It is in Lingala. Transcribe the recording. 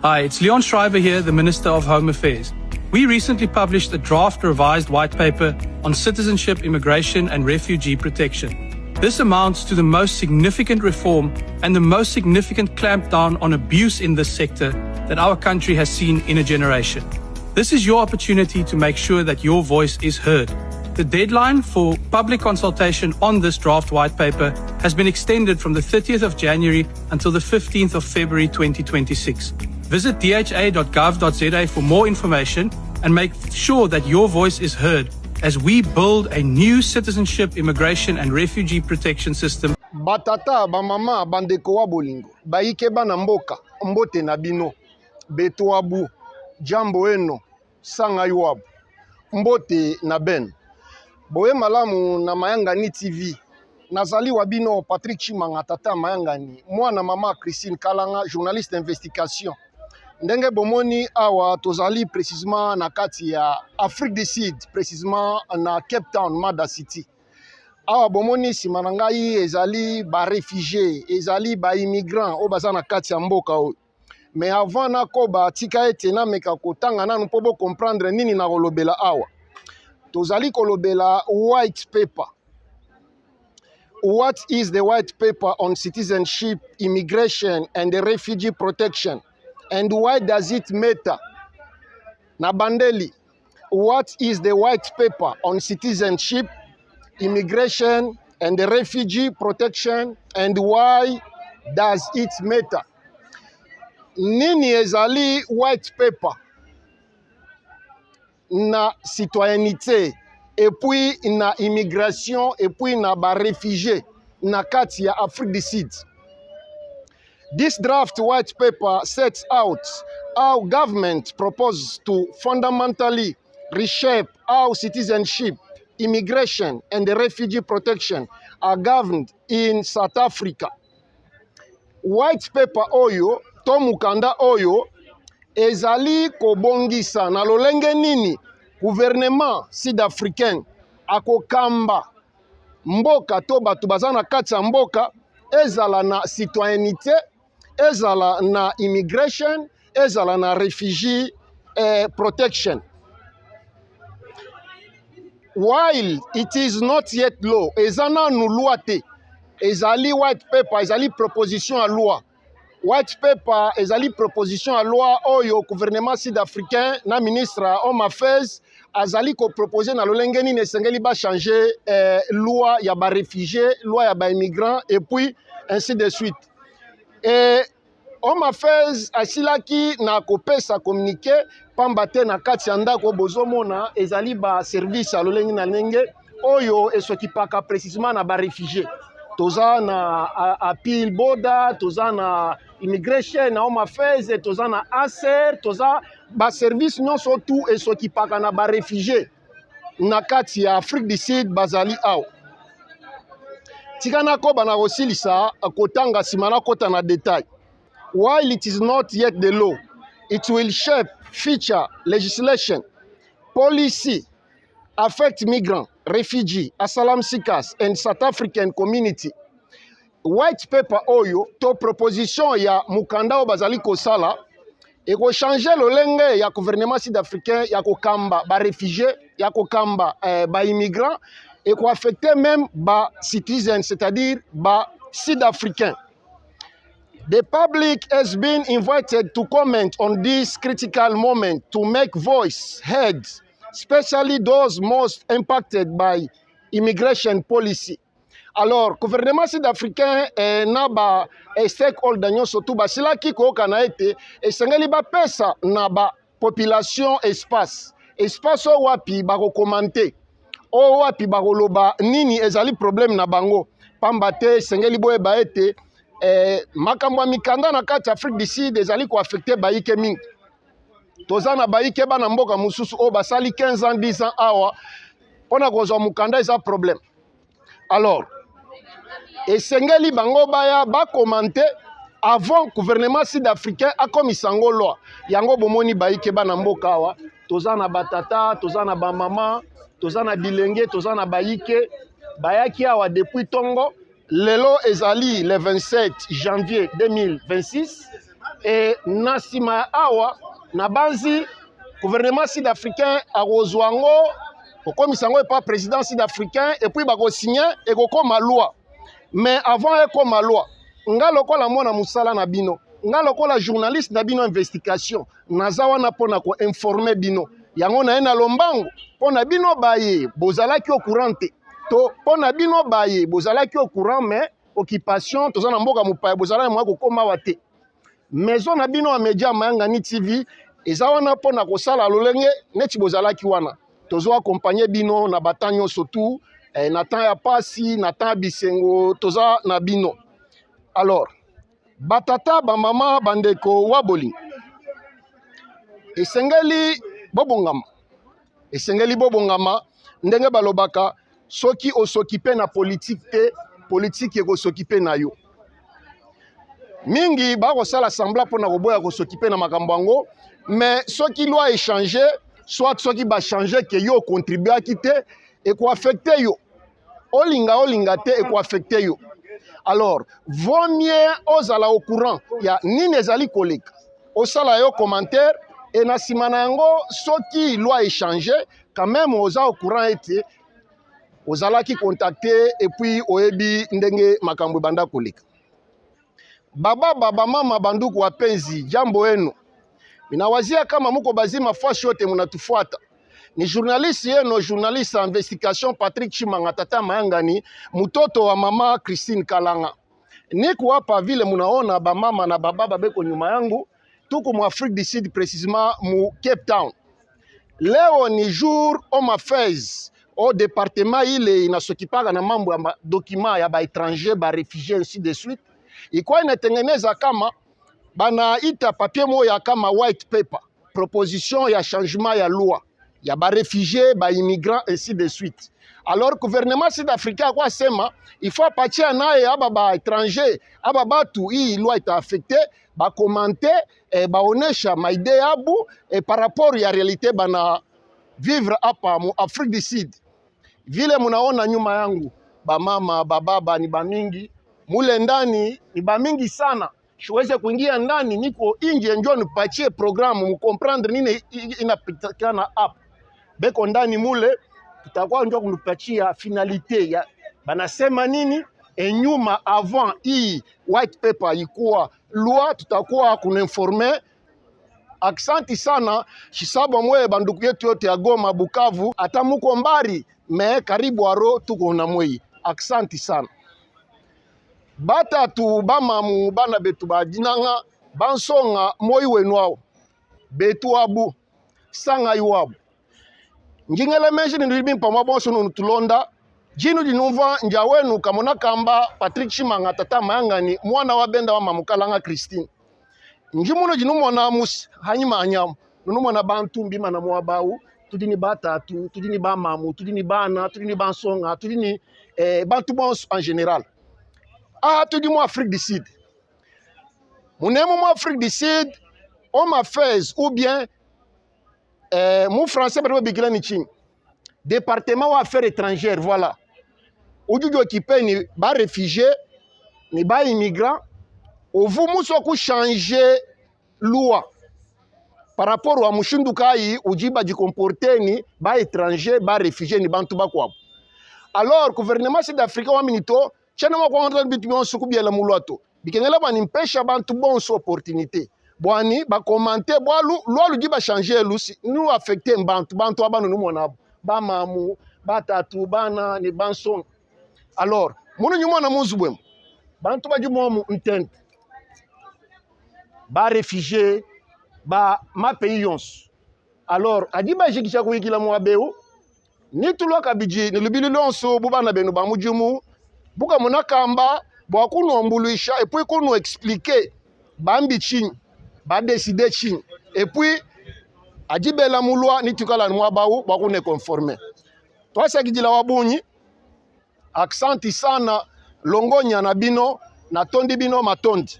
Hi, it's Leon Schreiber here, the Minister of Home Affairs. We recently published a draft revised white paper on citizenship, immigration and refugee protection. This amounts to the most significant reform and the most significant clampdown on abuse in this sector that our country has seen in a generation. This is your opportunity to make sure that your voice is heard. The deadline for public consultation on this draft white paper has been extended from the 30th of January until the 15th of February 2026. Visit dha.gov.za for more information and make sure that your voice is heard as we build a new citizenship, immigration and refugee protection system. Batata, bamama, bandeko wa bolingo, baike bana mboka, mbote na bino, beto wabu, jambo eno, sanga yuabu, mbote na ben. Boe malamu na Mayangani TV. Nazali wabino Patrick Chimanga tata Mayangani. Moi na mama Christine Kalanga, journaliste d'investigation. Ndenge bomoni awa tozali précisément na kati ya Afrique du Sud, précisément na Cape Town, Mada City. Awa bomoni simana ngai ezali ba réfugiés, ezali ba immigrants o baza na kati ya mboka o. Mais avant na ko ba tika ete na meka kotanga nanu po bo comprendre nini na kolobela awa. Tozali kolobela white paper. What is the white paper on citizenship, immigration, and the refugee protection? And why does it matter? Nabandeli, what is the white paper on citizenship, immigration, and the refugee protection? And why does it matter? Nini ezali white paper na citoyenneté et puis na immigration et puis na ba réfugiés na kati ya Afrique du Sud. This draft white paper sets out how government proposes to fundamentally reshape how citizenship, immigration and the refugee protection are governed in South Africa. White paper oyo to mukanda oyo ezali kobongisa na lolenge nini gouvernement sud-africain akokamba mboka to bato baza na kati ya mboka ezala na citoyenneté, ezala na immigration, ezala na refugee protection. While it is not yet law, ezana nu loi te, ezali white paper, ezali proposition à loi. White paper ezali proposition à loi oyo gouvernement sud-africain na ministre Home Affairs azali ko proposer na lolenge nini esengeli ba changer loi ya ba réfugiés, loi ya ba immigrants et puis ainsi de suite. Et Home Affairs asilaki na kopesa communiqué pamba te na kati ya ndako bozomona ezali ba service ya lolenge na lenge oyo esokipaka précisément na ba réfugiés. Toza na appeal border, toza na immigration na Home Affairs, toza na ASER, toza ba service nyonso tout esokipaka na ba réfugiés na kati ya Afrique du Sud bazali aw. Tikana ko bana kosilisa kotanga simana kota na détail. While it is not yet the law, it will shape future legislation, policy, affect migrants, refugees, asylum seekers, and South African community. White paper oyo to proposition ya mukanda o bazali kosala eko changer lolenge ya gouvernement sud-africain ya kokamba ba réfugiés, ya kokamba ba immigrants eko affecter même ba citizens, c'est-à-dire ba sud-africains. The public has been invited to comment on this critical moment to make voice heard, especially those most impacted by immigration policy. Alors, gouvernement sud-africain na ba stakeholder nyonso tu basilaki koyoka na ete esengeli bapesa na ba population espace. Espace o wapi bakokomante, o wapi bakoloba nini ezali problème na bango. Pamba te esengeli boyeba ete makambo ya mikanda na kati Afrique du Sud ezali ko affecter baike mingi. Toza na baike bana mboka mususu o basali 15 ans 10 ans awa pona kozwa mukanda eza problème. Alors esengeli bango baya ba commenter avant gouvernement sud-africain akomisa ngo loi. Yango bomoni baike bana mboka awa toza na batata, toza na ba mama, toza na bilenge, toza na baike bayaki awa depuis tongo. Lelo ezali le 27 janvier 2026 et na nsima awa na banzi gouvernement sud-africain akozwa yango kokomisa yango epa président sud-africain et puis bakosigné ekokoma loi. Mais avant ekoma loi nga lokola mwana musala na bino, nga lokola journaliste na bino investigation naza wana mpona koinforme bino yango na ye na lombango mpona bino baye bozalaki au courant te to mpona bino baye bozalaki au courant mais occupation toza na mboka mopaya bozalaki mwa kokoma wa te. Maison na bino ya media Mayangani TV eza wana mpona kosala lolenge neti bozalaki wana tozwa accompagner bino na bata nyonso tu na temps ya pasi na temps ya bisengo toza na bino. Alors batata bamama bandeko wa bolingo esengeli bobongama ndenge balobaka soki osokipe na politique te politique ekosokipe na yo. Mingi bakosala sembla mpona koboya kosokipe na makambo yango, mais soki loi échange soit soki ba changer ke yo contribuaki te ekoaffecte yo olinga te ekoaffecte yo. Alors vaut mieux ozala au courant ya nini ezali koleka osala yo commentaire et na nsima na yango soki loi échange quand même oza au courant ete ozalaki contacté et puis oyebi ndenge makambo banda koleka. Baba mama banduku wapenzi jambo enu. Minawazia kama muko bazima fasi yote munatufuata. Ni journaliste yeno journaliste investigation Patrick Chimanga tata Mayangani mutoto wa mama Christine Kalanga. Niko hapa vile munaona ba mama na baba beko nyuma yangu tuko mu Afrique du Sud précisément mu Cape Town. Leo ni jour Home Affairs au département ile inasokipaka na mambo ya document ya ba étranger ba réfugiés ainsi de suite. Ikuwa inatengeneza kama banaita papier moya kama white paper, proposition ya changement ya loi ya ba réfugiés ba immigrants ainsi de suite. Alors gouvernement sud-africain kwa sema il faut apatia naye aba ba étranger aba batu hii loi ita affecté ba commenter baonesha maide yabu par rapport ya réalité bana vivre hapa mu Afrique du Sud. Vile munaona nyuma yangu ba mama baba ni bamingi mule ndani ni bamingi sana. Siweze kuingia ndani, niko nje njoo nipatie programu mkomprendre nini inapitikana hapa. Beko ndani mule tutakuwa njoo kunipatia finalité ya banasema nini enyuma avant hii white paper ikuwa loi tutakuwa kuninformer. Aksanti sana shisabo mwe banduku yetu yote ya Goma Bukavu hata muko mbari me karibu aro tuko na mwe. Aksanti sana. Bata tu bamamu bana betu badinanga bansonga moi wenwao betu abu sanga yuabu ngingele menshi ndibim pa mabonso no tulonda jinu dinumva njawenu kamona kamba Patrick Chimanga tata Mayangani mwana wa benda wa mamukalanga Christine njimuno jinumona mus hanyima anyam numona bantu mbima na mwabau tudini batatu tudini bamamu tudini bana tudini bansonga tudini bantu bons en général. Ah, tout du moins Afrique du Sud. Mon aime Afrique du Sud, Home Affairs ou bien mon français peut être bien département ou affaires étrangères, voilà. Où tu dois équiper ni bas réfugiés, ni bas immigrants, ou vous moussoku changer loi par rapport à Mushundukai ou Djiba du comporter ni bas étrangers, bas réfugiés ni bantu bakwa. Alors gouvernement sud-africain wa minito chana mwa kwa bitu bonso kubia la mulwato bikengela bani mpesha bantu bonso opportunité bwani ba commenter bwalu lolu diba changer lusi nous affecter bantu abanu nous mona ba mamu batatu bana ni banson. Alors munu nyuma na muzubwem bantu ba jumo ntente ba réfugié ba ma pays yons. Alors adiba jikisha kuikila mwabeo ni tuloka biji ni lubili lonso bubana benu ba mujumu buka monakamba bwa kunombuluisha et puis kuno expliquer bambi chini ba décider chini et puis adibela mulwa ni tukala mwabao bwa kune conformer twasa kijila wabunyi. Aksanti sana longonya na bino na tondi bino matondi.